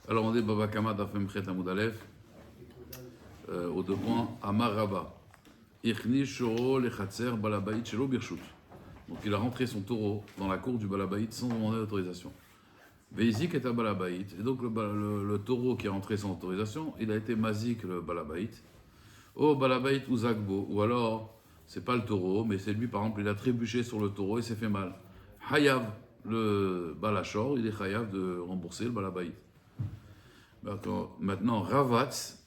Alors on dit Baba Kama Dafem Chet Amoud Aleph, au deux points, Amar Rabba. Ichni Shoro Lechatzer Balabait Shelo Birshut. Donc il a rentré son taureau dans la cour du Balabait sans demander d'autorisation. Veizik est un Balabait. Et donc le taureau qui est rentré sans autorisation, il a été Mazik le Balabait. Oh Balabait ou Zagbo. Ou alors, c'est pas le taureau, mais c'est lui par exemple, il a trébuché sur le taureau et s'est fait mal. Hayav, le Balachor, il est Hayav de rembourser le Balabait. Maintenant, Ravatz,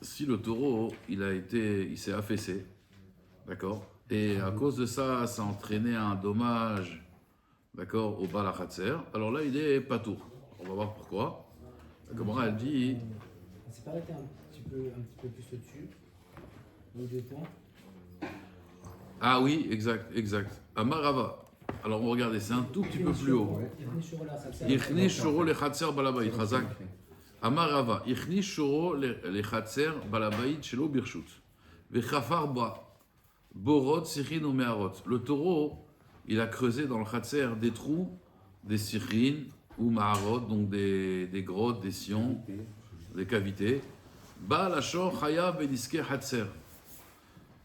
si le taureau, il s'est affaissé, d'accord, et à cause de ça, ça a entraîné un dommage, d'accord, au Balachatzer, alors là, il est patour. On va voir pourquoi. La Gemara, elle dit... On s'est pas arrêté un petit peu plus au-dessus, aux deux points. Ah oui, exact. Amarava. Alors, regardez, c'est un tout petit peu plus haut. Ichni shoro lechatzer balabait, chazak. Amarava, Ichni shoro lechatzer balabait shelo birshut. Vechafar ba, borot sichin ou meharot. Le taureau, il a creusé dans le chatzer des trous, des sichin ou meharot, donc des grottes, des sillons, des cavités. Ba lachor chayav beniske chatzer.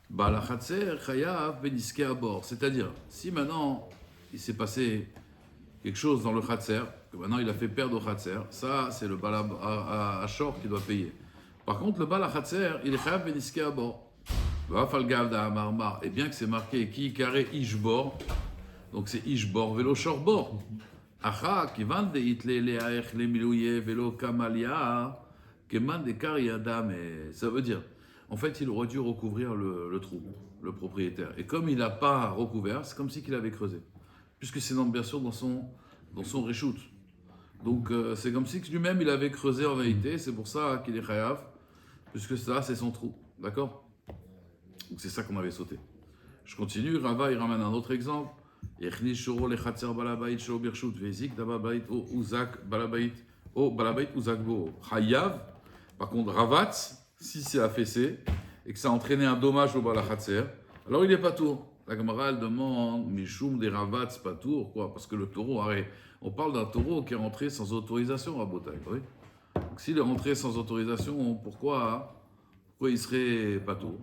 Ba la chatzer chayav beniske abor. C'est-à-dire, si maintenant il s'est passé quelque chose dans le Khatser, que maintenant il a fait perdre au Khatser, ça c'est le Bala Ashor qui doit payer. Par contre, le Bala Khatser, il est Chayav Beniske Abor. Et bien que c'est marqué Ki Kare Ishbor, donc c'est Ishbor Velo Shorbor. Acha, Kivan de Itle Leaech Le Milouye Velo Kamalia, Keman de Kariadam. Ça veut dire, en fait, il aurait dû recouvrir le trou, le propriétaire. Et comme il n'a pas recouvert, c'est comme si qu'il avait creusé. Puisque c'est bien sûr dans son reshoot. Donc c'est comme si lui-même il avait creusé en vérité, c'est pour ça qu'il est chayav, puisque ça c'est son trou, d'accord? Donc c'est ça qu'on avait sauté. Je continue, Rava il ramène un autre exemple. Echni shoro lechatzer balabait shelo birshut vezik dababait o uzak balabait o balabait uzakbo chayav. Par contre Ravatz, si c'est affaissé et que ça a entraîné un dommage au balachatzer, alors il est pas tour. La Gemara elle demande Mishum des Ravatz patour, quoi? Parce que le taureau, on parle d'un taureau qui est rentré sans autorisation à Botaï, oui. Donc s'il est rentré sans autorisation, pourquoi il serait patour?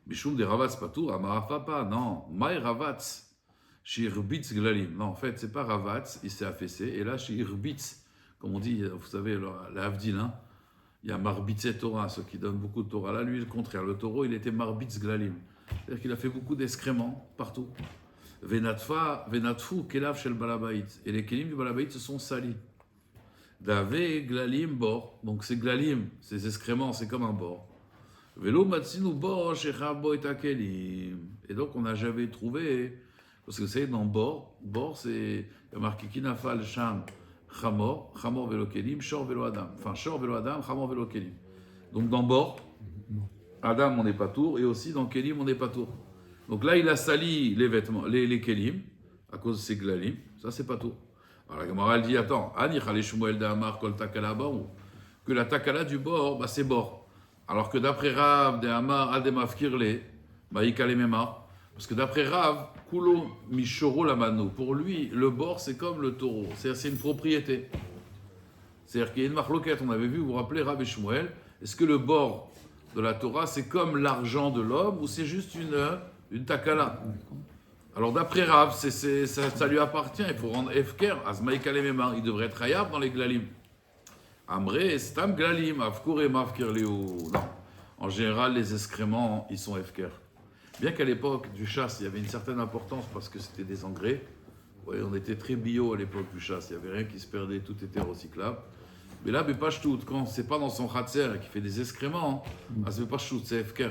Mishum des Ravatz patour, Amarafapa, non. Maï Ravatz, Shirbitz Glalim. Non, en fait, c'est pas Ravatz, il s'est affaissé. Et là, Shirbitz, comme on dit, vous savez, la Havdil, hein, il y a Marbitz et Torah, ceux qui donnent beaucoup de Torah. Là, lui, le contraire. Le taureau, il était Marbitz Glalim. C'est-à-dire qu'il a fait beaucoup d'excréments partout. Venatfu, Kelav shel Balabait. Et les Kelim du Balabait se sont salis. Dave, Glalim, bor. Donc c'est Glalim, ces excréments, c'est comme un bord. Velo matsinu bor, shechabo et Kelim. Et donc on n'a jamais trouvé, parce que vous savez, dans bord, c'est, il y a marqué Kinafal, Sham, Chamor velo Kelim, Shor velo Adam. Enfin, Shor velo Adam, Chamor velo Kelim. Donc dans bord, Adam, on n'est pas tour, et aussi dans Kelim, on n'est pas tour. Donc là, il a sali les vêtements, les Kelim, à cause de ses glalim, ça c'est pas tour. Alors la Gemara elle dit, attends, que la takala du bord, bah, c'est bord. Alors que d'après Rav, de Amar, Ademaf Kirle, parce que d'après Rav, Kulo Mishoro Lamano, pour lui, le bord c'est comme le taureau, c'est une propriété. C'est-à-dire qu'il y a une marloquette, on avait vu, vous vous rappelez Rav et Shmuel, est-ce que le bord de la Torah, c'est comme l'argent de l'homme ou c'est juste une takala? Alors d'après Rav, ça lui appartient, il faut rendre efker, azmaïka lememar, il devrait être hayab dans les glalim. Amre, stam glalim, avkure mavkir leu. Non, en général, les excréments, ils sont efker. Bien qu'à l'époque du chasse, il y avait une certaine importance parce que c'était des engrais. Ouais, on était très bio à l'époque du chasse, il n'y avait rien qui se perdait, tout était recyclable. Mais là, Bepashtout, quand c'est pas dans son khatser et qu'il fait des excréments, c'est Bepashtout, c'est Efker.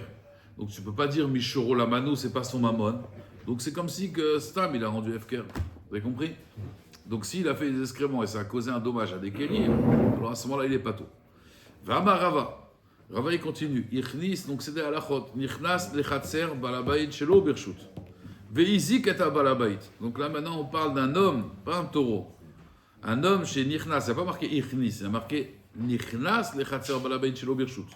Donc tu peux pas dire Mishoro Lamano, c'est pas son mammon. Donc c'est comme si que Stam, il a rendu Efker. Vous avez compris? Donc s'il a fait des excréments et ça a causé un dommage à des Kélim, alors à ce moment-là, il est pas tout. Vama Rava. Rava, il continue. Ichnis, donc c'est des halachot. Nichnas le khatser balabait shelo birshut. Veizik et balabait. Donc là maintenant, on parle d'un homme, pas un taureau. Un homme chez Nichnas, il n'y a pas marqué Ichnis, il y a marqué Nichnas le Khatser Balabait Shelo Birshut.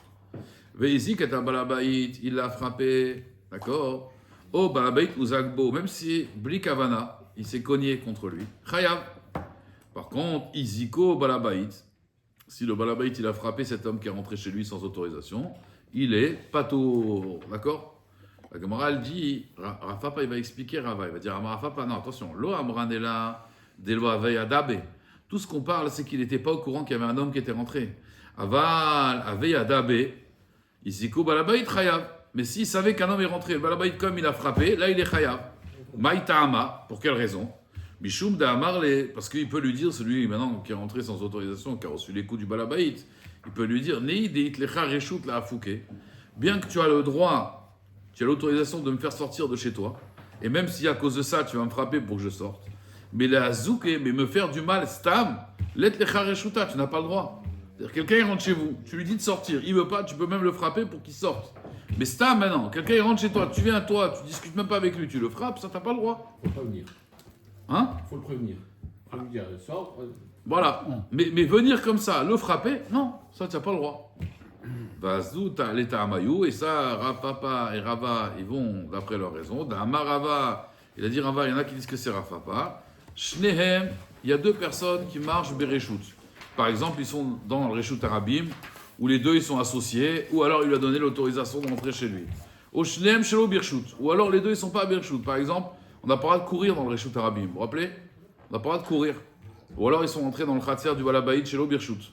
Veizik et Balabait, il l'a frappé, d'accord? Oh Balabait Uzagbo, même si Bli Kavana, il s'est cogné contre lui. Chayav. Par contre, Iziko Balabait, si le balabait il a frappé cet homme qui est rentré chez lui sans autorisation, il est patour, d'accord? La Gemara elle dit, Rafapa il va expliquer Rava, il va dire Rafapa non attention, lo amranela delo avei adabe. Tout ce qu'on parle c'est qu'il n'était pas au courant qu'il y avait un homme qui était rentré. Aval avei adabe, isiko balabait chayav. Mais s'il savait qu'un homme est rentré, le balabait comme il a frappé, là il est chayav. Maïta'ama, pour quelle raison? Mishum da'amarle, parce qu'il peut lui dire, celui maintenant qui est rentré sans autorisation, qui a reçu les coups du balabait, il peut lui dire, Nei deit lecha reshut la afouke. Bien que tu as le droit, tu as l'autorisation de me faire sortir de chez toi, et même si à cause de ça tu vas me frapper pour que je sorte, mais la zouke, mais me faire du mal, stam, let lecha reshuta, tu n'as pas le droit. C'est-à-dire, quelqu'un il rentre chez vous, tu lui dis de sortir, il veut pas, tu peux même le frapper pour qu'il sorte. Mais stam maintenant, quelqu'un il rentre chez toi, tu viens à toi, tu discutes même pas avec lui, tu le frappes, ça t'as pas le droit. Faut le prévenir. Hein? Faut le prévenir. Faut lui dire, sors. Voilà. Mais venir comme ça, le frapper, non, ça tu n'as pas le droit. Vazou l'état amayou, et ça, Rafapa et Rava, ils vont d'après leur raison. D'Ama Rava, il a dit Rava, il y en a qui disent que c'est Rafapa. Shnehem, il y a deux personnes qui marchent Bereshut. Par exemple, ils sont dans le Reshut Arabim, où les deux ils sont associés, ou alors il lui a donné l'autorisation de rentrer chez lui. Au Shnehem Shelo Birshut, ou alors les deux ils sont pas à Birshut. Par exemple, on n'a pas le droit de courir dans le Reshut Arabim, vous vous rappelez? On n'a pas le droit de courir. Ou alors ils sont entrés dans le Khatser du Balabait Shelo Birshut.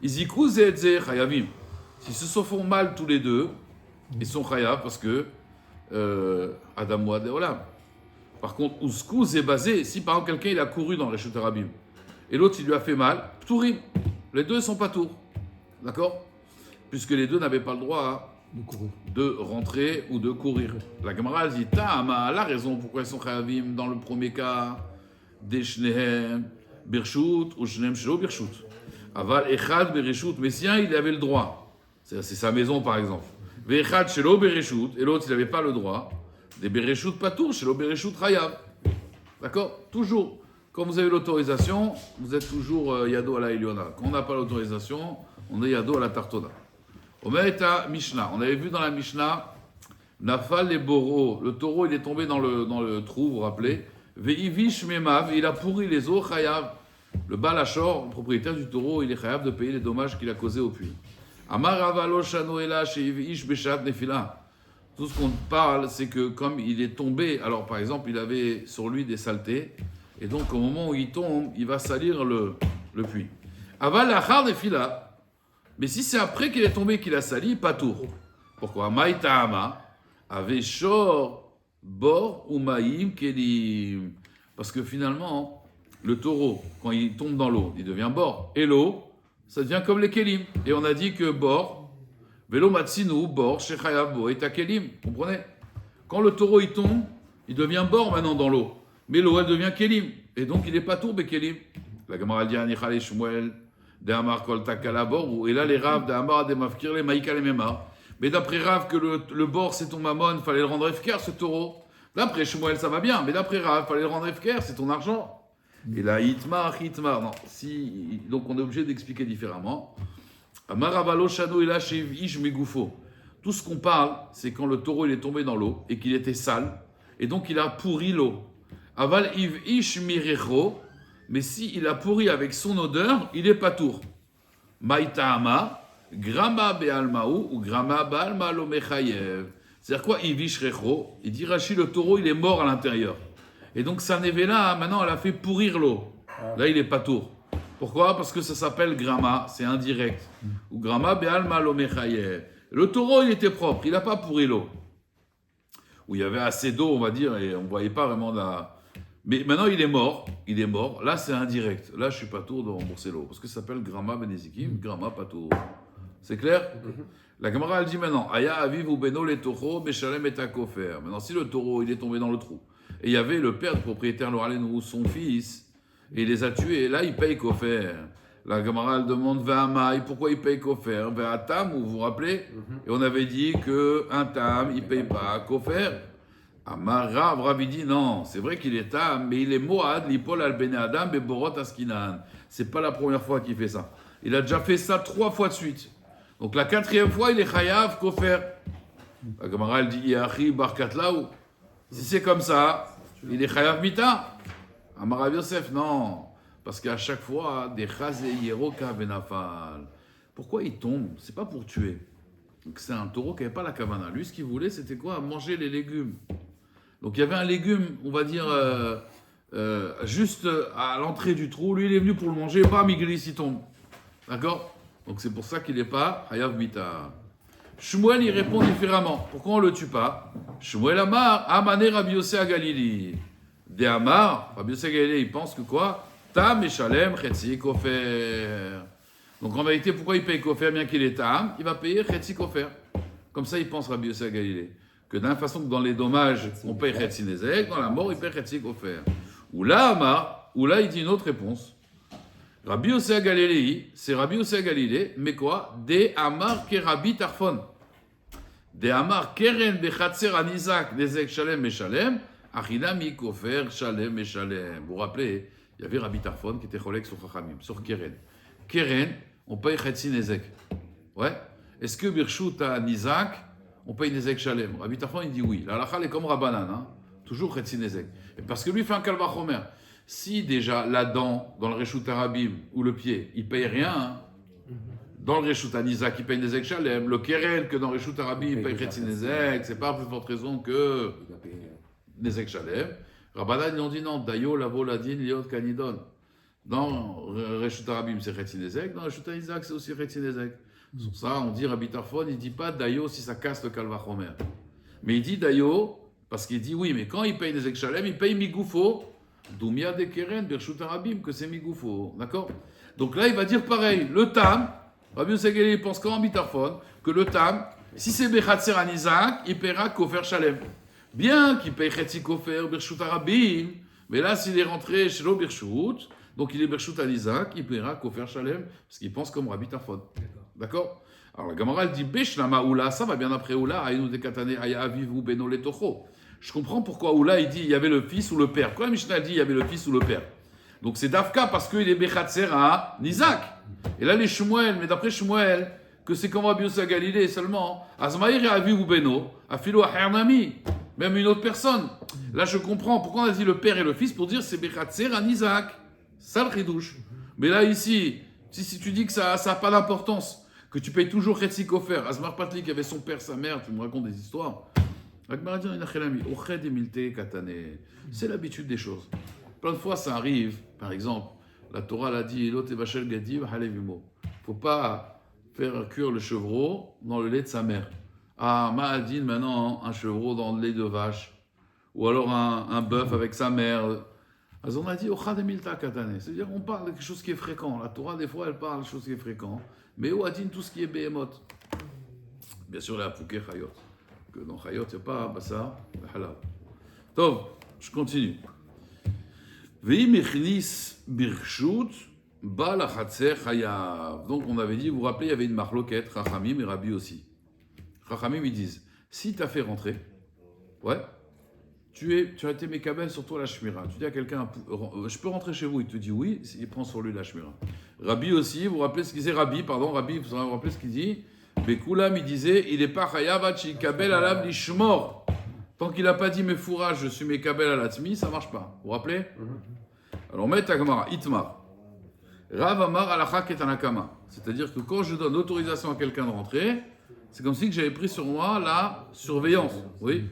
Izikou Zedze Chayavim. S'ils se font mal tous les deux, ils sont chayav parce que Adam Ouad et Olam. Par contre, Ouskouz est basé, si par exemple quelqu'un il a couru dans le Reshut Arabim et l'autre il lui a fait mal, Ptourim. Les deux ne sont pas tours. D'accord? Puisque les deux n'avaient pas le droit de rentrer ou de courir. La Gemara dit Ta'ama, la raison pourquoi ils sont chayavim dans le premier cas, des Shnehem Birshut ou Shnehem Shelo Birshut. Aval Echad Bereshut, mais si un il avait le droit. C'est sa maison par exemple. Ve'echad shelo bereshut, et l'autre il n'avait pas le droit. Des bereshut patour, shelo bereshut chayav. D'accord? Toujours. Quand vous avez l'autorisation, vous êtes toujours yado à la Eliona. Quand on n'a pas l'autorisation, on est yado à la Tartona. Omereta Mishnah. On avait vu dans la Mishnah, Nafal les Boro, le taureau il est tombé dans le trou, vous vous rappelez? Ve'ivish memav, il a pourri les eaux chayav. Le Balachor, le propriétaire du taureau, il est chayav de payer les dommages qu'il a causés au puits. Tout ce qu'on parle, c'est que comme il est tombé, alors par exemple, il avait sur lui des saletés, et donc au moment où il tombe, il va salir le puits. Aval achar nefila, mais si c'est après qu'il est tombé qu'il a sali, pas tour. Pourquoi? Maïtahama, avait shor, bor ou maïm kelim. Parce que finalement, le taureau, quand il tombe dans l'eau, il devient bord, et l'eau, ça devient comme les kelim. Et on a dit que bor, velo matsinu, bor, shechayav bo, et kelim. Comprenez? Quand le taureau il tombe, il devient bord maintenant dans l'eau. Mais l'eau elle devient kelim. Et donc il n'est pas tourbe kelim. La Gemara dit Anichal et Shmuel, de Amar kol takala bor, et là les raves de Amar de mafkir les maïka les memar. Mais d'après Rav que le bord c'est ton mammon, il fallait le rendre efker ce taureau. D'après Shmuel ça va bien, mais d'après Rav, il fallait le rendre efker, c'est ton argent. Et là, hitmar, non. Donc on est obligé d'expliquer différemment. Tout ce qu'on parle, c'est quand le taureau il est tombé dans l'eau et qu'il était sale, et donc il a pourri l'eau. Aval iv ish mirecho, mais si il a pourri avec son odeur, il est patour. Maïtahama, grama be'almaou ou grama ba'alma lo mechayev. C'est-à-dire quoi iv ish recho? Il dit Rashi, le taureau il est mort à l'intérieur. Et donc sa nevela, maintenant, elle a fait pourrir l'eau. Là, il est pas tour. Pourquoi? Parce que ça s'appelle grama, c'est indirect. Ou grama be'alma lo mechayev. Le taureau, il était propre, il n'a pas pourri l'eau. Où il y avait assez d'eau, on va dire, et on ne voyait pas vraiment la... Mais maintenant, il est mort. Là, c'est indirect. Là, je suis pas tour de rembourser l'eau. Parce que ça s'appelle grama benezikim, grama pas tour. C'est clair? La Gemara, elle dit maintenant, Aya aviv ou beno le taureau, beshalem et akofer. Maintenant, si le taureau, il est tombé dans le trou, et il y avait le père du propriétaire Loralen ou son fils, et il les a tués, et là, il paye kofer. La Gemara, elle demande, Va'amai, pourquoi il paye kofer? Va'atam, vous vous rappelez? Et on avait dit qu'un tam, il paye pas kofer. Amar Rav dit non, c'est vrai qu'il est tam, mais il est moad, l'ipol al bene adam, beborot askinan. C'est pas la première fois qu'il fait ça. Il a déjà fait ça 3 fois de suite. Donc la 4e fois, il est chayav kofer. La Gemara, elle dit, Yachi barkat laou. Si c'est comme ça, il est chayav mita. Amar Rav Yosef, non. Parce qu'à chaque fois, des chazé yeroka benafal. Pourquoi il tombe? C'est pas pour tuer. Donc c'est un taureau qui n'avait pas la kavana. Lui, ce qu'il voulait, c'était quoi? Manger les légumes. Donc il y avait un légume, on va dire, juste à l'entrée du trou. Lui, il est venu pour le manger, bam, il glisse, il tombe. D'accord? Donc c'est pour ça qu'il n'est pas Hayav Mita. Shmuel, il répond différemment. Pourquoi on ne le tue pas? Shmuel Amar, Amane Rabbi Yossé à Galilée. De Amar, Rabbi Yossé à Galilée, il pense que quoi? Tam et Shalem, Chetzi Kofer. Donc en vérité, pourquoi il paye Kofer bien qu'il est Tam? Il va payer Chetzi Kofer. Comme ça, il pense Rabbi Yossé à Galilée. Que de la même façon que dans les dommages, on paye Chetzi Nezek, dans la mort, il paye Chetzi Kofer. Ou là, Amar, ou là, il dit une autre réponse. Rabbi Yossé à Galilée, c'est Rabbi Yossé à Galilée, mais quoi? De Amar ke Rabbi Tarfon. De Amar keren bechatzer anizak nezek shalem meshalem, achidami kofer shalem meshalem. Vous vous rappelez, il y avait Rabbi Tarfon qui était cholek sur Chachamim, sur keren. Keren, on paye chetzi nezek. Ouais. Est-ce que birshut à nizak, on paye nezek shalem? Rabbi Tarfon il dit oui. La halakha est comme Rabbanan, hein? Toujours chetzi nezek. Et parce que lui fait un kalvachomer. Si déjà la dent dans le Reshut Arabim ou le pied, il paye rien, hein, dans le Reshut Anizak, il paye Nezek Shalem, le Keren que dans le Reshut Arabim, il paye Chetzi Nezek, c'est pas plus forte raison que Nezek Shalem. Rabbanan, ils ont dit non, Dayo, Lavo, Ladin, Liot, Kanidon. Dans le Reshut Arabim, c'est Chetzi Nezek, dans le Reshut Anizak, c'est aussi Chetzi Nezek. Sur ça, on dit Rabbi Tarfon, il ne dit pas Dayo si ça casse le Kalvachomer. Mais il dit Dayo, parce qu'il dit oui, mais quand il paye Nezek Shalem, il paye Migoufo. Doumia de Keren, Birshut Arabim, que c'est Migoufo. D'accord? Donc là, il va dire pareil. Le Tam, Rabbi Yossé Galilée pense comme Rabbi Tarfon, que le Tam, si c'est Bechatzer Anizak, il paiera Kofer Shalem. Bien qu'il paye Chetzi Kofer, Birshut Arabim, mais là, s'il est rentré chez l'eau Birshut, donc il est Birshut Anizak, il paiera Kofer Shalem, parce qu'il pense comme Rabbi Tarfon. D'accord? Alors la Gemara, elle dit Beshlama Oula, ça va bien après Oula, Aïnou de Katane, Aya Avivu Beno Letocho. Je comprends pourquoi Oula il dit il y avait le fils ou le père. Pourquoi la Mishnah dit il y avait le fils ou le père? Donc c'est Dafka parce qu'il est Bechatzer à Nizak. Et là les Shmuel, mais d'après Shmuel, que c'est comme Rabbi Yossé à Galilée seulement. Azmaïr et Avi ou Beno, Afilo à Hernami, même une autre personne. Là je comprends pourquoi on a dit le père et le fils pour dire c'est Bechatzer à Nizak. Ça le ridouche. Mais là ici, si tu dis que ça n'a pas d'importance, que tu payes toujours Chetzi Kofer, Azmar Patli qui avait son père, sa mère, tu me racontes des histoires. C'est l'habitude des choses. Plein de fois, ça arrive. Par exemple, la Torah l'a dit, il ne faut pas faire cuire le chevreau dans le lait de sa mère. Ah, Ma'adin, maintenant, un chevreau dans le lait de vache. Ou alors un bœuf avec sa mère. Alors on a dit, c'est-à-dire qu'on parle de quelque chose qui est fréquent. La Torah, des fois, elle parle de quelque chose qui est fréquent. Mais au Adin, tout ce qui est behemoth. Bien sûr, la Pouké Chayot. Que dans Chayot, il n'y a pas Bassar, Halal. Tov, je continue. Ve'im echnis birshut ba la chatzer chayav. Donc on avait dit, vous vous rappelez, il y avait une marloquette, Chachamim et Rabbi aussi. Chachamim, ils disent, si tu as fait rentrer, ouais, tu as été mékabel sur toi la shmira. Tu dis à quelqu'un, je peux rentrer chez vous, il te dit oui, il prend sur lui la shmira. Rabbi aussi, vous vous rappelez ce qu'il disait, Rabbi, vous vous rappelez ce qu'il dit? Bekoulam, il disait, il n'est pas chayav kabel alav lishmor. Tant qu'il n'a pas dit mes fourrages, je suis mes kabel alatmi, ça ne marche pas. Vous vous rappelez? Alors, on met Tagmara, Itmar. Rav Amar alacha ketanakama. C'est-à-dire que quand je donne l'autorisation à quelqu'un de rentrer, c'est comme si j'avais pris sur moi la surveillance. Oui.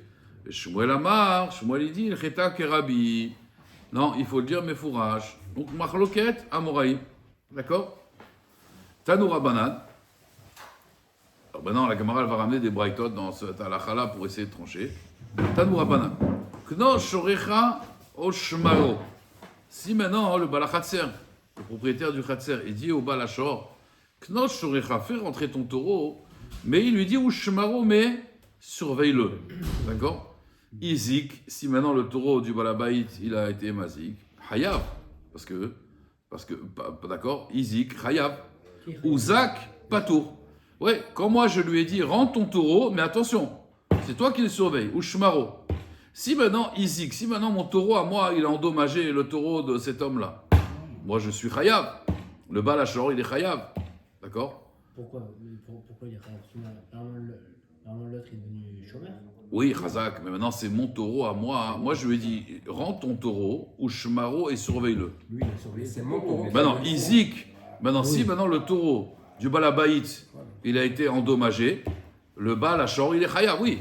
Shmuel Amar, Shmuel il dit, il cheta kerabi. Non, il faut le dire mes fourrages. Donc, machloket amoraï. D'accord? Tanou Rabbanan. Alors maintenant, la Gemara va ramener des braïtot dans cette halakha-là pour essayer de trancher. Tanou Rabbanan. Kno shorecha oshmaro. Si maintenant, le balachatser, le propriétaire du khatser, il dit au balachor, Kno shorecha, fais rentrer ton taureau, mais il lui dit oshmaro, mais surveille-le. D'accord? Izik, si maintenant le taureau du balabait, il a été mazik, hayav, parce que d'accord, Izik, hayav, Uzak, patour. Ouais, quand moi je lui ai dit, rends ton taureau, mais attention, c'est toi qui le surveilles, ou shmaro. Si maintenant, Izik, si maintenant mon taureau à moi, il a endommagé le taureau de cet homme-là, moi je suis chayav. Le balachor, il est chayav. D'accord? Pourquoi il est chayav? Normalement, l'autre est devenu chômeur. Oui, Khazak, mais maintenant c'est mon taureau à moi. Moi, je lui ai dit, rends ton taureau ou shmaro et surveille-le. Lui, il a surveillé. C'est mon taureau. Maintenant, Izik, si maintenant le taureau du Balabaït, il a été endommagé, le Baal Hachor, il est chayav, oui.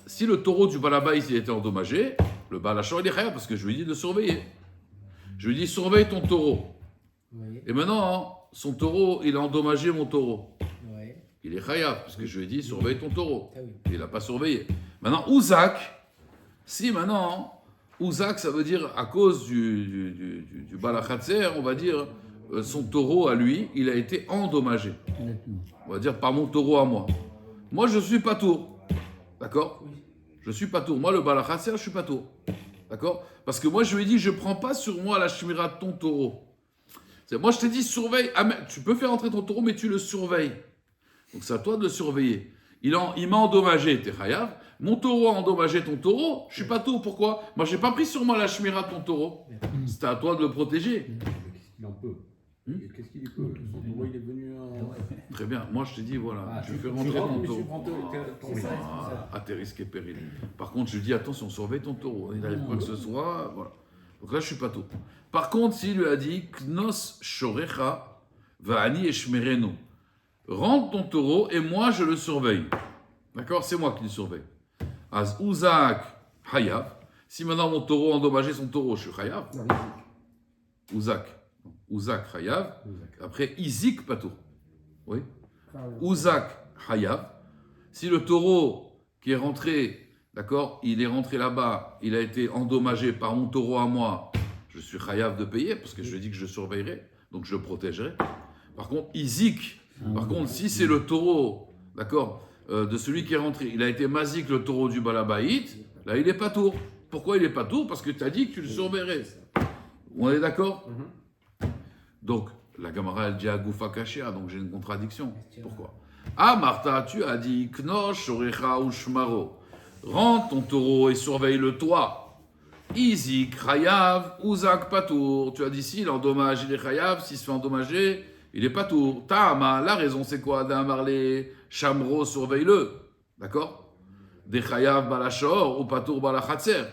Si le taureau du Balabaït, il a été endommagé, le Baal Hachor, il est chayav, parce que je lui ai dit de surveiller. Je lui ai dit, surveille ton taureau. Oui. Et maintenant, son taureau, il a endommagé mon taureau. Oui. Il est chayav, parce que je lui ai dit, surveille ton taureau. Ah oui. Il n'a pas surveillé. Maintenant, Ouzak, si maintenant, Ouzak, ça veut dire à cause du Balachatzer, on va dire, son taureau à lui, il a été endommagé. On va dire par mon taureau à moi. Moi, je suis pas tour. D'accord? Je suis pas tour. Moi, le Balachatzer, je suis pas tour. D'accord? Parce que moi, je lui ai dit, je prends pas sur moi la shmira de ton taureau. Moi, je t'ai dit, surveille. Ah, mais tu peux faire entrer ton taureau, mais tu le surveilles. Donc, c'est à toi de le surveiller. Il m'a endommagé, t'es chayav. Mon taureau a endommagé ton taureau. Je suis pas tour. Pourquoi? Moi, j'ai pas pris sur moi la shmira de ton taureau. C'était à toi de le protéger. Qu'est-ce qu'il en peut? Qu'est-ce qu'il peut? Son taureau, il est venu. Très bien. Moi, je te dis, voilà, Ah, je tu- fais tu rentrer rentres, ton mais tu taureau. prends ton risque. À tes risques et périls. Par contre, je dis, attention, surveille ton taureau. Il arrive quoi que ce soit. Voilà. Donc là, je suis pas tout. Par contre, s'il lui a dit, Knos shorecha va'ani eshmerenu. Rentre ton taureau et moi, je le surveille. D'accord? C'est moi qui le surveille. Az Ouzak hayav. Si maintenant mon taureau a endommagé son taureau, je suis hayav. Ouzak hayav. Après, Izik patou. Oui. Ouzak hayav. Si le taureau qui est rentré, d'accord, il est rentré là-bas, il a été endommagé par mon taureau à moi, je suis hayav de payer parce que je lui ai dit que je surveillerai, donc je le protégerai. Par contre, Izik, si c'est le taureau, d'accord, de celui qui est rentré, il a été mazik le taureau du Balabaït, là il est pas tour. Pourquoi il est pas tour? Parce que tu as dit que tu le surveillerais. On est d'accord? Donc, la Gemara elle dit à Goufa Kashia, donc j'ai une contradiction. Pourquoi? Ah Martha, tu as dit Knosh, Orecha ou Shmaro. Rentre ton taureau et surveille-le toi. Izik, Chayav, Ouzak, Patour. Tu as dit si, il endommage, il est Chayav, s'il se fait endommager, il est Patour. Tama, la raison c'est quoi? D'un marlé, Shamro, surveille-le. D'accord? Des Chayav Balachor ou Patour Balachatzer.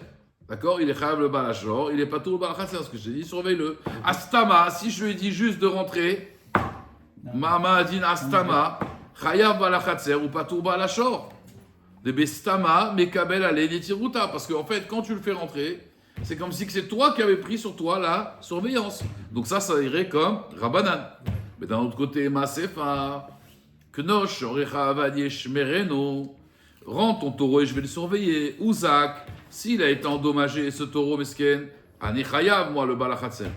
D'accord? Il est Chayav le Balachor, il est Patour Balachatzer. Ce que je t'ai dit, surveille-le. Astama, si je lui ai dit juste de rentrer, Mama a dit Astama, Chayav Balachatzer ou Patour Balachor. De Bestama, Mekabel Ale Netiruta. Parce qu'en fait, quand tu le fais rentrer, c'est comme si c'est toi qui avais pris sur toi la surveillance. Donc ça irait comme Rabbanan. Mais d'un autre côté, Masefa, Knosh, Orecha Avadi Shmereno. Rends ton taureau et je vais le surveiller. Ouzak, s'il a été endommagé, ce taureau mesken, Ani Chayav, moi, le Balachatzer.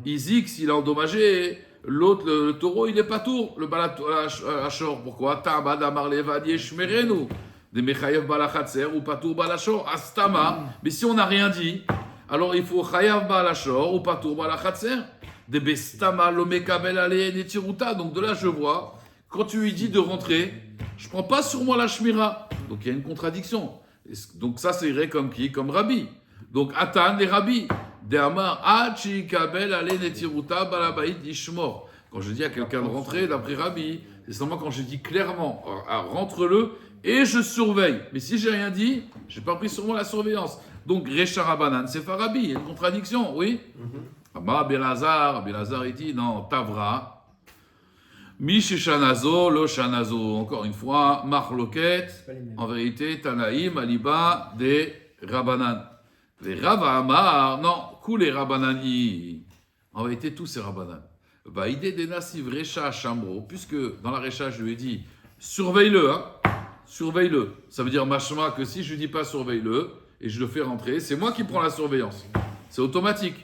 Izik, s'il a endommagé, l'autre, le taureau, il est pas tour, le Balachor. Pourquoi? Tabad Amar Levadi Shmereno. Des Mechayev Balachatzer ou Patour Balachor, Astama. Mais si on n'a rien dit, alors il faut Chayav Balachor ou Patour Balachatzer. Des Bestama, Lomekabel Ale Netiruta. Donc de là, je vois, quand tu lui dis de rentrer, je prends pas sur moi la Shmira. Donc il y a une contradiction. Donc ça, c'est irait comme qui? Comme Rabbi. Donc Atan et Rabbi. De Amar, Achi Kabel Ale Netiruta Balabaïd Ishmor. Quand je dis à quelqu'un de rentrer, d'après Rabbi, c'est seulement quand je dis clairement, rentre-le. Et je surveille. Mais si j'ai rien dit, j'ai pas pris sur moi la surveillance. Donc, Recha Rabbanan, c'est Farabi. Il y a une contradiction, oui. Rabbi Lazar, il dit, non, Tavra. Mish Shanazo, Lo Shanazo. Encore une fois, Marloket. En vérité, Tanaïm, Aliba, des Rabbanan. Les Rava Amar, non, Koulé Rabbanani. En vérité, tous ces Rabbanan. Vaïdé des Nassiv, Recha Chambro. Puisque dans la Recha, je lui ai dit, surveille-le, hein. Surveille-le. Ça veut dire, machma, que si je ne dis pas surveille-le et je le fais rentrer, c'est moi qui prends la surveillance. C'est automatique.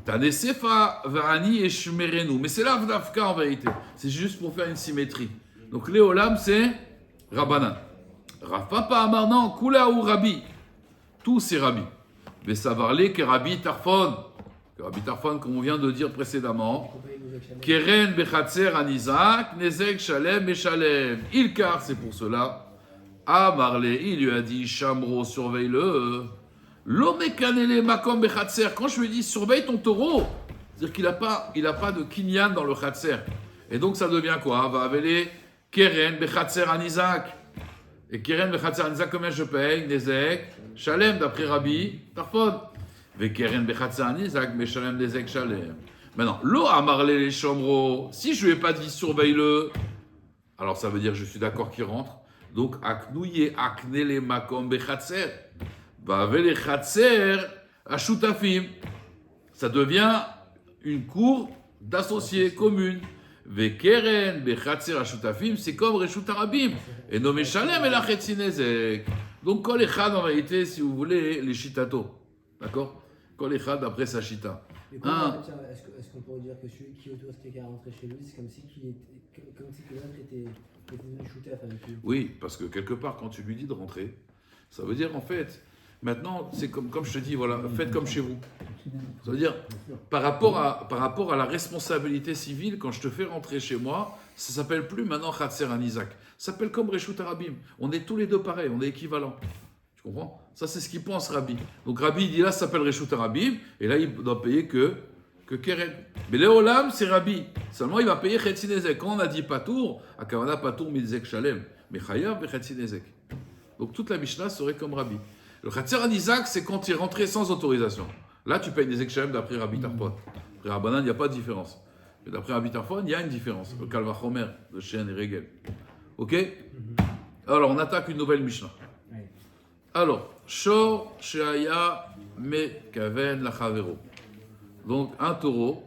Tanesefa va'ani et shmerenu. Mais c'est l'avdafka en vérité. C'est juste pour faire une symétrie. Donc, Léolam, c'est Rabbanan. Rav Papa Amar, non, Kula ou Rabbi. Tous ces Rabbi. Vesavarle que Rabbi Tarfon. Rabbi Tarfon, comme on vient de dire précédemment. Keren bechatzer anizak, nezek shalem et shalem. Ilkar, c'est pour cela. Ah, Marley, il lui a dit, Chamro, surveille-le. L'omekanele makom bechatzer. Quand je lui ai dit, surveille ton taureau, c'est-à-dire qu'il n'a pas de kinyan dans le chatzer. Et donc ça devient quoi? Va aveler Keren bechatzer anizak. Et Keren Bechatzer Anizak, combien je paye? Nezek, Shalem, d'après Rabbi Tarfon. Ve Keren Bechatzer Anizak, mais Shalem, Nezek, Shalem. Maintenant, Lo Amarle les Shomro, si je lui ai pas dit surveille-le, alors ça veut dire je suis d'accord qu'il rentre. Donc, Aknouye, Aknele Makom Bechatzer. Vavele Chatzer, Ashutafim. Ça devient une cour d'associés commune. Vekeren, Bechatzer, Ashutafim, c'est comme Reshut Arabim. Et nommé Shalem et la Chetzinezek. Donc, Kol Echad, en réalité, si vous voulez, les Shitato. D'accord? Kol Echad après sa Shita. Mais est-ce qu'on pourrait dire que celui qui autorisait qu'à rentrer chez lui, c'est comme si l'autre était venu shooter avec lui? Oui, parce que quelque part, quand tu lui dis de rentrer, ça veut dire en fait, maintenant, c'est comme je te dis, voilà, faites comme chez vous. Ça veut dire, par rapport à la responsabilité civile, quand je te fais rentrer chez moi, ça s'appelle plus maintenant Khatser Anizak. Ça s'appelle comme Reshut Arabim. On est tous les deux pareils, on est équivalents. Tu comprends? Ça, c'est ce qu'il pense Rabbi. Donc Rabbi dit là, ça s'appelle Reshut Arabim, et là, il doit payer que Keren. Mais Léolam, c'est Rabbi. Seulement, il va payer Chetzinezek. Quand on a dit Patour, à Kavana Patour Mizek Shalem, mais Chayav et Chetzinezek. Donc toute la Mishnah serait comme Rabbi. Le Khatser Anizak, c'est quand il est rentré sans autorisation. Là, tu payes des Shalem d'après Rabbi Tarfon. Après Rabbanan, il n'y a pas de différence. Mais d'après Rabbi Tarfon, il y a une différence. Le Kalvachomer, le Chien et Regel. Ok? Alors, on attaque une nouvelle Mishnah. Alors, Shor Sheaya Mekaven la Chavero. Donc, un taureau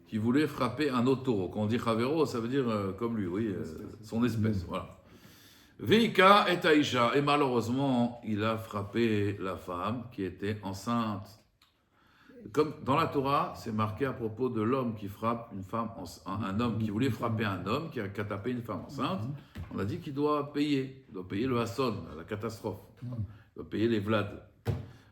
qui voulait frapper un autre taureau. Quand on dit Chavero, ça veut dire comme lui, oui, son espèce. Voilà. Veika et Aïcha. Et malheureusement, il a frappé la femme qui était enceinte. Comme dans la Torah, c'est marqué à propos de l'homme qui frappe une femme, un homme qui voulait frapper un homme qui a tapé une femme enceinte. On a dit qu'il doit payer. Il doit payer le Hasson, la catastrophe. Il doit payer les Vlad.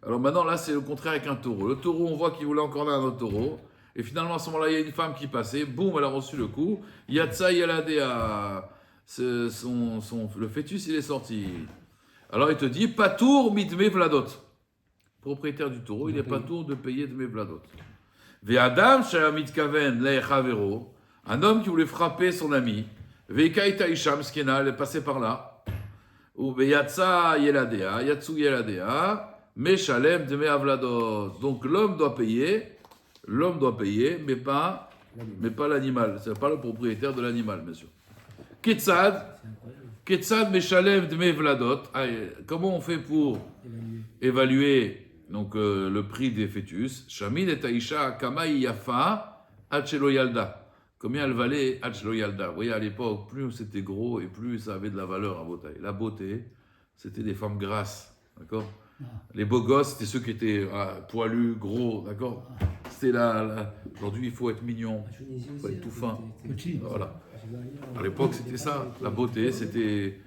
Alors maintenant, là, c'est le contraire avec un taureau. Le taureau, on voit qu'il voulait encore un autre taureau. Et finalement, à ce moment-là, il y a une femme qui passait. Boum, elle a reçu le coup. Yatsa Yaladea. Le fœtus, il est sorti. Alors, il te dit, Patour mitme Vladot. Propriétaire du taureau, il n'est pas tour de payer de mes Vladot. Ve'adam mitkaven le'echavero. Un homme qui voulait frapper son ami. Ve'kaita isham skena, elle est passée par là. Ou ve'yatsa yeladea, yatsu yeladea. Meshalem de Meavladot. Donc l'homme doit payer, mais pas l'animal. C'est pas le propriétaire de l'animal, bien sûr. Ketsad Meshalem de Meavladot. Comment on fait pour évaluer donc le prix des fœtus? Shamin et Aïcha Kamai Yafa Achelo Yalda. Combien elle valait Achelo Yalda? Vous voyez, à l'époque, plus c'était gros et plus ça avait de la valeur à beauté. La beauté, c'était des femmes grasses, d'accord? Les beaux gosses, c'était ceux qui étaient poilus, gros, d'accord? C'était là. Aujourd'hui, il faut être mignon, il faut être tout fin. Voilà. À l'époque, c'était ça. La beauté, c'était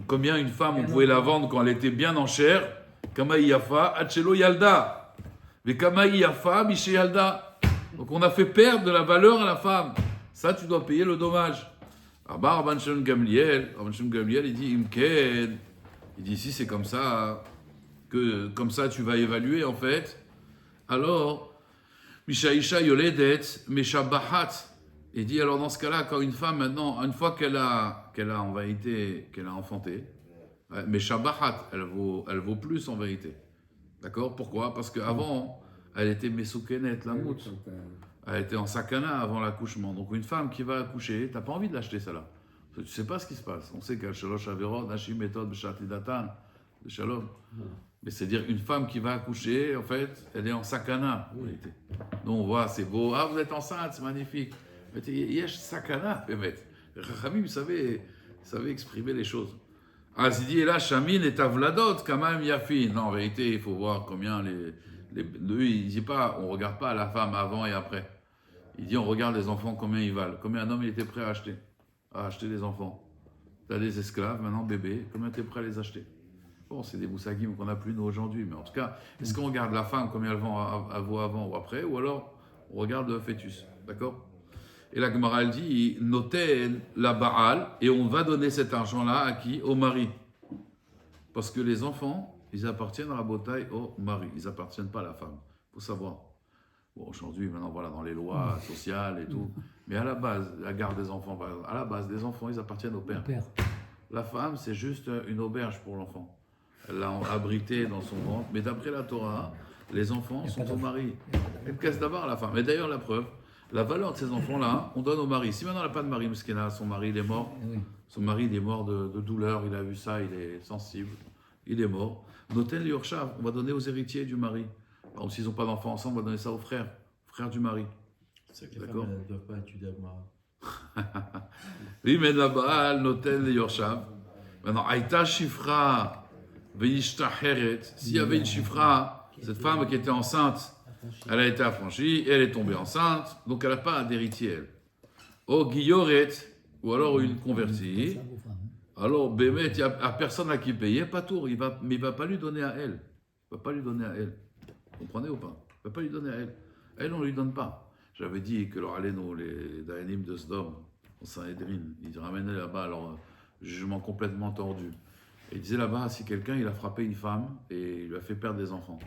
combien une femme, on pouvait la vendre quand elle était bien en chair. Kamaï Yafa, Achelo Yalda. Mais Kamaï Yafa, Miché Yalda. Donc on a fait perdre de la valeur à la femme. Ça, tu dois payer le dommage. Rabban Shimon Gamliel, il dit Imken. Il dit si c'est comme ça. Comme ça tu vas évaluer en fait, alors Mishaïcha Yoledet Meshabahat. Il dit alors dans ce cas-là, quand une femme maintenant, une fois qu'elle a en vérité, qu'elle a enfanté, Meshabahat, elle vaut plus en vérité. D'accord? Pourquoi? Parce qu'avant, elle était Mesoukenet, la moute. Elle était en sakana avant l'accouchement. Donc une femme qui va accoucher, t'as pas envie de l'acheter celle-là. Tu ne sais pas ce qui se passe. On sait qu'elle Shalosh Averot, Hashim Méthode, Beshatidatan, de Shalom. Mais c'est-à-dire une femme qui va accoucher, en fait, elle est en sakana. Oui. Donc on voit, c'est beau. Ah, vous êtes enceinte, c'est magnifique. Mais yesh sakana, Bémet. Rachamim savait exprimer les choses. Ah, il dit, et là, Shamin est à Vladot, quand même, Yafin. Non, en vérité, il faut voir combien lui, il dit pas, on regarde pas la femme avant et après. Il dit, on regarde les enfants, combien ils valent. Combien un homme il était prêt à acheter des enfants. Tu as des esclaves, maintenant bébés, combien tu es prêt à les acheter? Bon, c'est des moussagim qu'on n'a plus nous aujourd'hui, mais en tout cas, est-ce qu'on regarde la femme, combien elle vaut avant ou après, ou alors on regarde le fœtus, d'accord? Et la Gemara, elle dit, noten la Baal, et on va donner cet argent-là à qui? Au mari. Parce que les enfants, ils appartiennent à la bataille au mari, ils n'appartiennent pas à la femme, il faut savoir. Bon, aujourd'hui, maintenant, voilà, dans les lois sociales et tout, mais à la base, la garde des enfants, par exemple, à la base, les enfants, ils appartiennent au père. La femme, c'est juste une auberge pour l'enfant. Elle l'a abrité dans son ventre. Mais d'après la Torah, les enfants sont au mari. Elle casse d'abord la femme. Et d'ailleurs, la preuve, la valeur de ces enfants-là, on donne au mari. Si maintenant elle n'a pas de mari, Meskena, son mari il est mort. Son mari il est mort de douleur, il a vu ça, il est sensible. Il est mort. Notel Yorshav, on va donner aux héritiers du mari. Par exemple, s'ils n'ont pas d'enfants ensemble, on va donner ça aux frères du mari. C'est vrai que les femmes ne doivent pas étudier Agmara. Oui, mais là-bas, Notel Yorshav. Maintenant, Aïta Shifra, Veishta Heret. S'il y avait une Shifra, cette femme qui était enceinte, elle a été affranchie, et elle est tombée enceinte, donc elle n'a pas d'héritier, elle. Oh, Guilloret, ou alors une convertie. Alors, Bémet, il n'y a personne à qui payer, pas tour, mais il ne va pas lui donner à elle. Il ne va pas lui donner à elle. Vous comprenez ou pas? Il ne va pas lui donner à elle. Elle, on ne lui donne pas. J'avais dit que leur Aléno, les Dayanim de Sdom, en Saint-Hédrin, ils ramenaient là-bas leur jugement complètement tordu. Et ils disaient là-bas, si quelqu'un il a frappé une femme et il lui a fait perdre des enfants.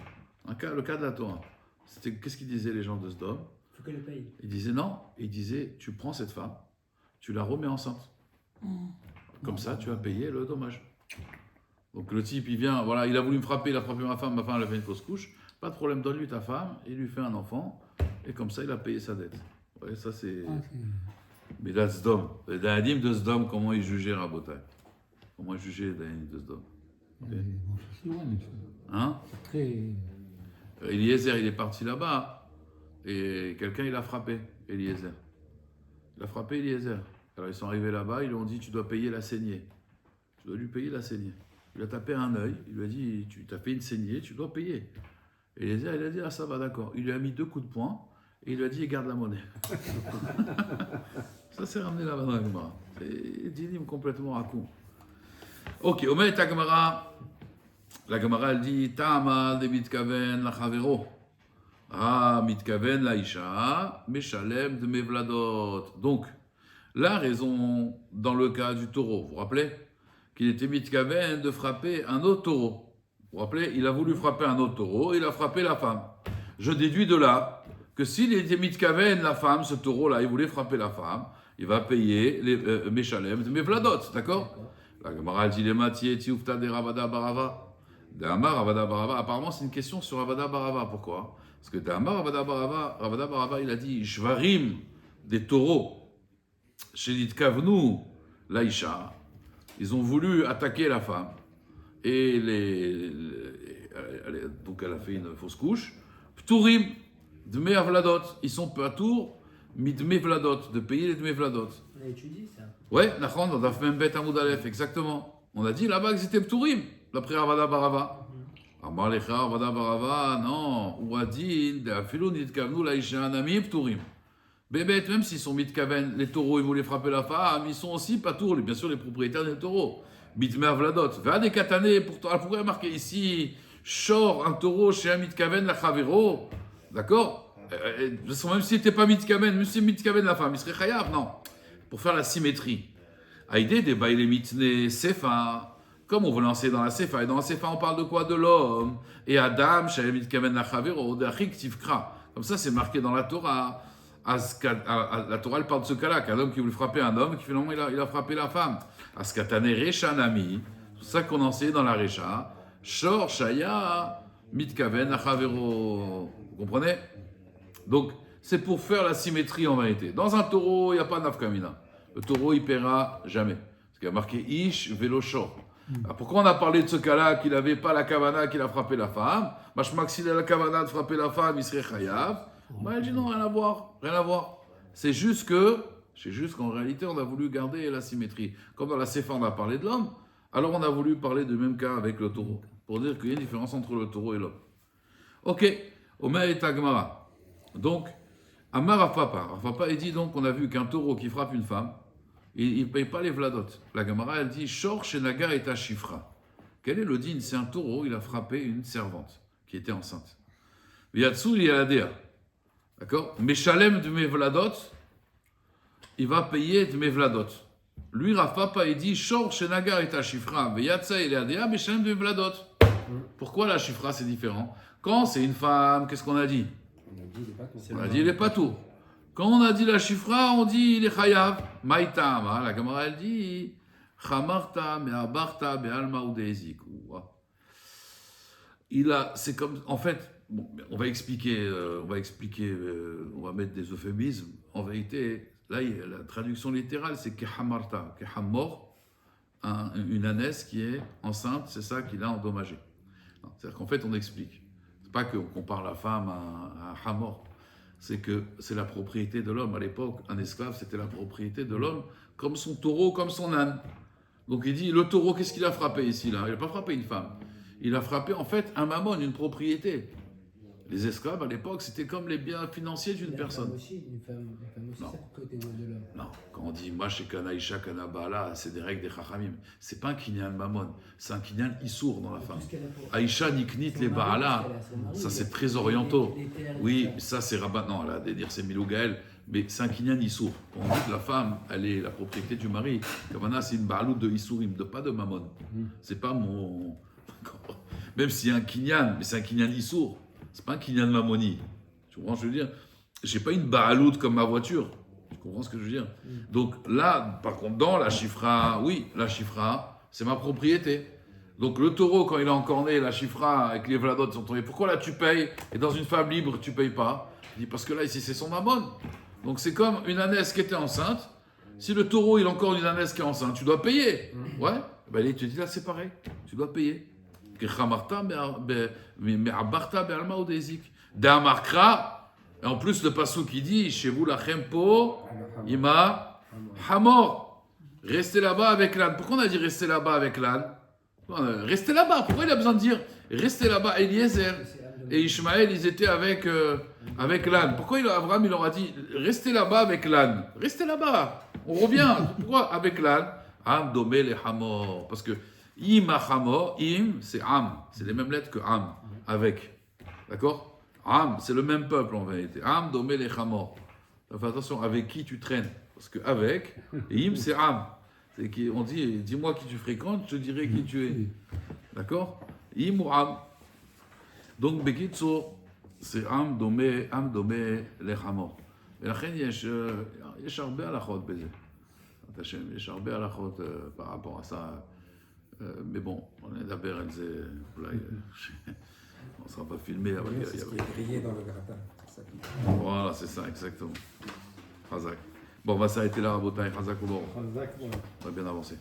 Le cas de la Torah. Qu'est-ce qu'ils disaient les gens de Sdom? Il faut qu'elle le paye. Ils disaient non. Ils disaient, tu prends cette femme, tu la remets enceinte. Comme ça, tu vas payer le dommage. Donc le type, il vient, voilà, il a voulu me frapper, il a frappé ma femme elle a fait une fausse couche. Pas de problème, donne-lui ta femme, il lui fait un enfant, et comme ça, il a payé sa dette. Ouais, ça c'est... Mais là, Sdom, les Dayanim de Sdom, comment ils jugeaient Rabotai? Comment ils jugeaient les Dayanim de Sdom? Hein? Eliezer, il est parti là-bas, et quelqu'un, il a frappé Eliezer. Il a frappé Eliezer. Alors ils sont arrivés là-bas, ils lui ont dit, tu dois payer la saignée. Tu dois lui payer la saignée. Il a tapé un œil, il lui a dit, tu t'as fait une saignée, tu dois payer. Et Eliezer, il a dit, ah ça va, d'accord. Il lui a mis 2 coups de poing, et il lui a dit, garde la monnaie. Ça s'est ramené là-bas dans la Gemara. C'est dinim complètement à coup. Ok, Omer ta Gemara. La Gemara, elle dit, Ta'amal de mitkaven la chavero. Ah, mitkaven la isha, meshalem de mevladot. Donc, la raison, dans le cas du taureau, vous vous rappelez qu'il était mitkaven de frapper un autre taureau. Vous vous rappelez, il a voulu frapper un autre taureau, il a frappé la femme. Je déduis de là que s'il était mitkaven, la femme, ce taureau-là, il voulait frapper la femme, il va payer les meshalem de mevladot, d'accord? La Gemara dit les matiers, tiufta de Ravada Barava. D'Amar Ravada Barava. Apparemment, c'est une question sur Ravada Barava. Pourquoi? Parce que d'Amar Ravada Barava, il a dit Shvarim, des taureaux, chez Litkavnu, Laïcha. Ils ont voulu attaquer la femme. Et donc elle a fait une fausse couche. Pturim, Dme Avladot. Ils sont peu à tour, Midme Vladot, de payer les Dme Vladot. On a étudié ça. Ouais, Nachon, dans Daf Membet Amoud Aleph, exactement. On a dit là-bas qu'ils étaient Pturim, d'après Ravada Barava. Amar Lecha, Ravada Barava, non. Ou Adin, de Afilou Nitkavnu, Laïcha Anami, Pturim. Bébé, même s'ils sont mitkaven, les taureaux, ils voulaient frapper la femme, ils sont aussi pas tours, bien sûr, les propriétaires des taureaux. Mitmer Vladot. Va des katané, pourtant, elle pourrait marquer ici, Shor, un taureau chez un mitkaven, la chavero. D'accord? Même s'il n'était pas mitkaven, même si mitkaven la femme, il serait chayav, non. Pour faire la symétrie. Aïdé des bailés mitne sefa. Comme on veut lancer dans la sefa. Et dans la sefa, on parle de quoi? De l'homme. Et Adam, chez un mitkaven, la chavero, de achik tivkra. Comme ça, c'est marqué dans la Torah. La Torah, elle parle de ce cas-là, qu'un homme qui voulait frapper un homme, qui finalement il a frappé la femme. Askatane Recha Nami, c'est ça qu'on enseigne dans la Recha. Shor Shaya Mitkaven Achavero. Vous comprenez? Donc, c'est pour faire la symétrie en vérité. Dans un taureau, il n'y a pas d'Afkamina. Le taureau, il ne paiera jamais. Parce qu'il y a marqué Ish Velo Shor. Alors, pourquoi on a parlé de ce cas-là, qu'il n'avait pas la kavana, qu'il a frappé la femme? Mashmak, s'il a la kavana de frapper la femme, il serait chayav. Elle dit non, rien à voir. C'est juste qu'en réalité, on a voulu garder la symétrie. Comme dans la Sefa, on a parlé de l'homme, alors on a voulu parler du même cas avec le taureau, pour dire qu'il y a une différence entre le taureau et l'homme. Ok, Omer et Tagmara. Donc, Amar Rafapa, il dit donc, on a vu qu'un taureau qui frappe une femme, il ne paye pas les vladot. La Gemara, elle dit, Shor Shenaga et Tashifra. Quel est le digne? C'est un taureau, il a frappé une servante qui était enceinte. Yatsu, il y a la DA. D'accord? Meshalem de mes vladot, il va payer de mes vladot. Lui, Rav Papa, il dit Shor shenagar et Shifra, veyatsa et l'adéa, meshalem de mes vladot. Pourquoi la Shifra c'est différent? Quand c'est une femme, qu'est-ce qu'on a dit? On a dit il est pas tout. Quand on a dit la Shifra, on dit il est chayav. Maïtam, la Gemara elle dit Chamarta me'abarta be'alma ou de'ezik. C'est comme, en fait, bon, on va expliquer, on va mettre des euphémismes. En vérité, là, la traduction littérale, c'est kehamarta, kehamor, une ânesse qui est enceinte, c'est ça qui l'a endommagé. C'est-à-dire qu'en fait, on explique. C'est pas qu'on compare la femme à un hamor, c'est que c'est la propriété de l'homme. À l'époque, un esclave, c'était la propriété de l'homme, comme son taureau, comme son âne. Donc il dit, le taureau, qu'est-ce qu'il a frappé ici, là? Il n'a pas frappé une femme. Il a frappé, en fait, un mammon, une propriété. Les esclaves, à l'époque, c'était comme les biens financiers d'une personne. Une femme aussi, Non. c'est la propriété de l'homme. Non, quand on dit, moi, chez Kanaïcha, Kanabala, c'est des règles des Chachamim. C'est pas un kinyan mammon, c'est un kinyan issour dans la femme. Aïcha, Niknit, les Baala, ça c'est très orientaux. Oui, ça c'est Rabat, non, là, dire c'est Milougaël, mais c'est un kinyan issour. Quand on dit que la femme, elle est la propriété du mari, Kavana, c'est une baalout de issourim, pas de mammon. C'est pas mon. Même s'il y a un kinyan, mais c'est un kinyan issour. C'est pas un kinyan mammoni. Tu comprends ce que je veux dire? J'ai pas une baalout comme ma voiture. Tu comprends ce que je veux dire? Donc là, par contre, dans la chifra, oui, la chifra, c'est ma propriété. Donc le taureau, quand il est encore né, la chifra avec les vladotes sont tombés. Pourquoi là tu payes et dans une femme libre tu payes pas? Il dit parce que là ici c'est son mammon. Donc c'est comme une ânesse qui était enceinte. Si le taureau il a encore une ânesse qui est enceinte, tu dois payer. Ouais. Ben il te dit là c'est pareil, tu dois payer. Et en plus le passou qui dit chez vous la chempo ima hamor, restez là-bas avec l'âne. Pourquoi on a dit restez là-bas avec l'âne? Restez là-bas. Pourquoi il a besoin de dire restez là-bas? Eliezer et Ishmaël ils étaient avec l'âne. Pourquoi Abraham il leur a dit restez là-bas avec l'âne? Restez là-bas. On revient. Pourquoi avec l'âne? Am domé les hamor, parce que im hamor, im c'est am, c'est les mêmes lettres que am, avec, d'accord? Am c'est le même peuple en vérité. Am domé les hamor. Fais attention avec qui tu traînes, parce que avec im c'est am. C'est qui on dit dis-moi qui tu fréquentes, je te dirai qui tu es, d'accord? Im ou am. Donc bekitso c'est am domé les hamor. ולכן יש הרבה הלכות בזה. יש הרבה הלכות par rapport à ça. Mais bon, on est d'abord, on ne sera pas filmé. C'est ce qui est grillé dans le gratin. Voilà, c'est ça, exactement. Chazak. Bon, on va s'arrêter là, Rabotai. Chazak, on va bien avancer.